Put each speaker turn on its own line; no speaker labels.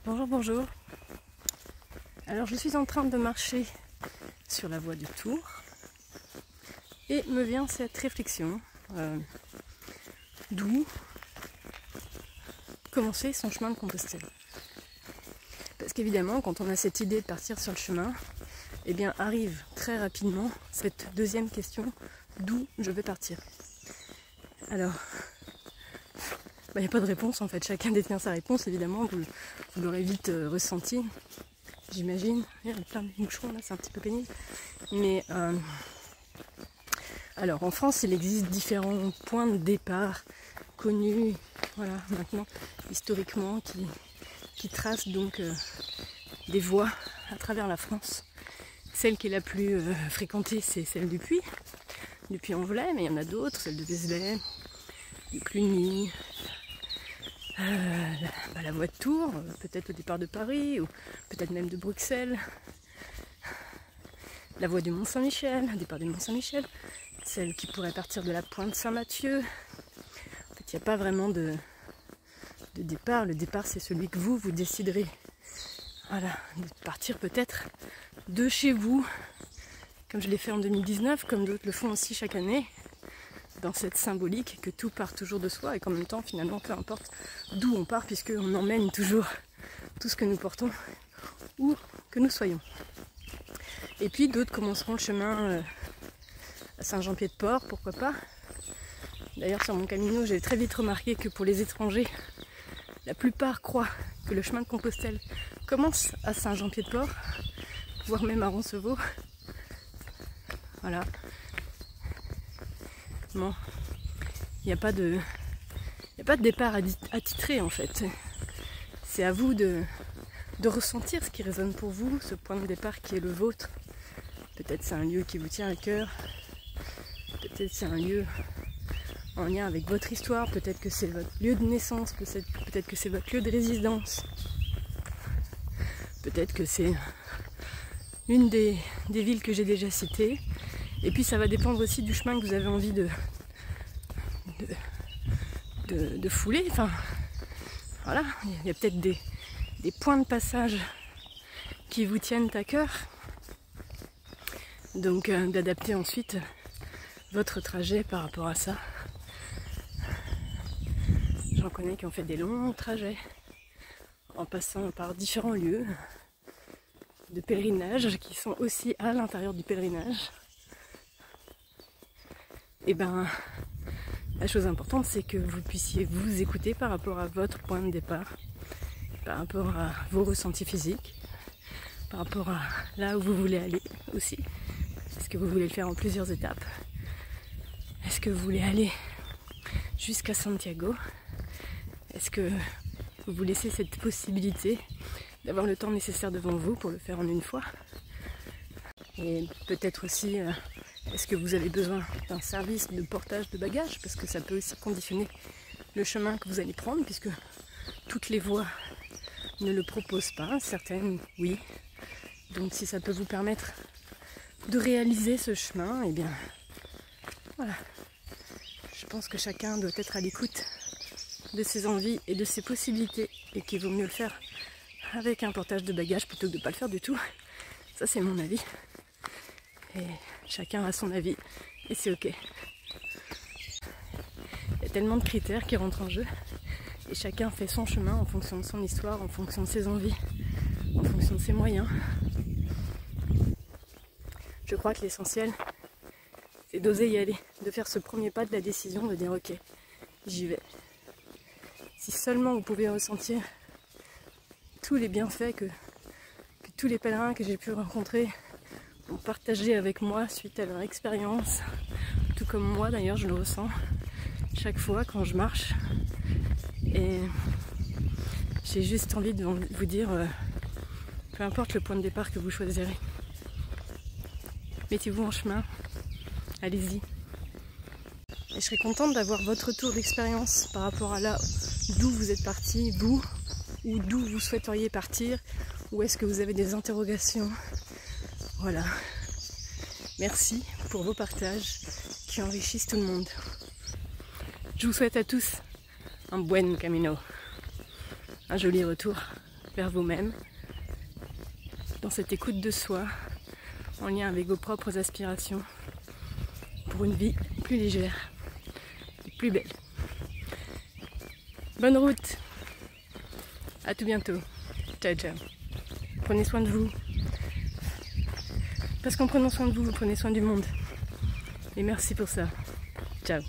Bonjour, bonjour. Alors je suis en train de marcher sur la voie du Tour et me vient cette réflexion. D'où commencer son chemin de Compostelle. Parce qu'évidemment, quand on a cette idée de partir sur le chemin, eh bien arrive très rapidement cette deuxième question, d'où je vais partir. Alors, il n'y a pas de réponse en fait, chacun détient sa réponse, évidemment, vous l'aurez vite ressenti, j'imagine. Il y a plein de moucherons là, c'est un petit peu pénible. Mais alors en France, il existe différents points de départ connus, voilà, maintenant, historiquement, qui tracent donc des voies à travers la France. Celle qui est la plus fréquentée, c'est celle du Puy-en-Velay, mais il y en a d'autres, celle de Vézelay, du Cluny, la voie de Tours, peut-être au départ de Paris, ou peut-être même de Bruxelles, la voie du Mont-Saint-Michel, au départ du Mont-Saint-Michel, celle qui pourrait partir de la pointe Saint-Mathieu. En fait, il n'y a pas vraiment de départ. Le départ, c'est celui que vous déciderez. Voilà, de partir peut-être de chez vous, comme je l'ai fait en 2019, comme d'autres le font aussi chaque année, dans cette symbolique que tout part toujours de soi et qu'en même temps, finalement, peu importe d'où on part, puisqu'on emmène toujours tout ce que nous portons, où que nous soyons. Et puis d'autres commenceront le chemin à Saint-Jean-Pied-de-Port, pourquoi pas. D'ailleurs, sur mon camino, j'ai très vite remarqué que pour les étrangers, la plupart croient que le chemin de Compostelle commence à Saint-Jean-Pied-de-Port, voire même à Roncevaux. Voilà. Bon, il n'y a pas de départ attitré en fait. C'est à vous de ressentir ce qui résonne pour vous, ce point de départ qui est le vôtre. Peut-être c'est un lieu qui vous tient à cœur, peut-être c'est un lieu en lien avec votre histoire, peut-être que c'est votre lieu de naissance, peut-être que c'est votre lieu de résidence, peut-être que c'est une des villes que j'ai déjà citées. Et puis ça va dépendre aussi du chemin que vous avez envie de fouler. Enfin, voilà, il y a peut-être des points de passage qui vous tiennent à cœur. Donc d'adapter ensuite votre trajet par rapport à ça. J'en connais qui ont fait des longs trajets en passant par différents lieux de pèlerinage qui sont aussi à l'intérieur du pèlerinage. Et ben, la chose importante, c'est que vous puissiez vous écouter par rapport à votre point de départ, par rapport à vos ressentis physiques, par rapport à là où vous voulez aller aussi. Est-ce que vous voulez le faire en plusieurs étapes? Est-ce que vous voulez aller jusqu'à Santiago? Est-ce que vous vous laissez cette possibilité d'avoir le temps nécessaire devant vous pour le faire en une fois? Et peut-être aussi, est-ce que vous avez besoin d'un service de portage de bagages? Parce que ça peut aussi conditionner le chemin que vous allez prendre, puisque toutes les voies ne le proposent pas, certaines oui. Donc si ça peut vous permettre de réaliser ce chemin, eh bien voilà. Je pense que chacun doit être à l'écoute de ses envies et de ses possibilités, et qu'il vaut mieux le faire avec un portage de bagages plutôt que de ne pas le faire du tout. Ça c'est mon avis. Et chacun a son avis et c'est ok. Il y a tellement de critères qui rentrent en jeu et chacun fait son chemin en fonction de son histoire, en fonction de ses envies, en fonction de ses moyens. Je crois que l'essentiel, c'est d'oser y aller, de faire ce premier pas de la décision, de dire ok, j'y vais. Si seulement vous pouvez ressentir tous les bienfaits que tous les pèlerins que j'ai pu rencontrer ont partagé avec moi suite à leur expérience, tout comme moi d'ailleurs je le ressens chaque fois quand je marche. Et j'ai juste envie de vous dire, peu importe le point de départ que vous choisirez, mettez-vous en chemin, allez-y. Et je serais contente d'avoir votre retour d'expérience par rapport à là d'où vous êtes parti, vous, ou d'où vous souhaiteriez partir, ou est-ce que vous avez des interrogations. Voilà. Merci pour vos partages qui enrichissent tout le monde. Je vous souhaite à tous un buen camino, un joli retour vers vous-même, dans cette écoute de soi, en lien avec vos propres aspirations, pour une vie plus légère et plus belle. Bonne route, à tout bientôt, ciao ciao. Prenez soin de vous, parce qu'en prenant soin de vous, vous prenez soin du monde. Et merci pour ça, ciao.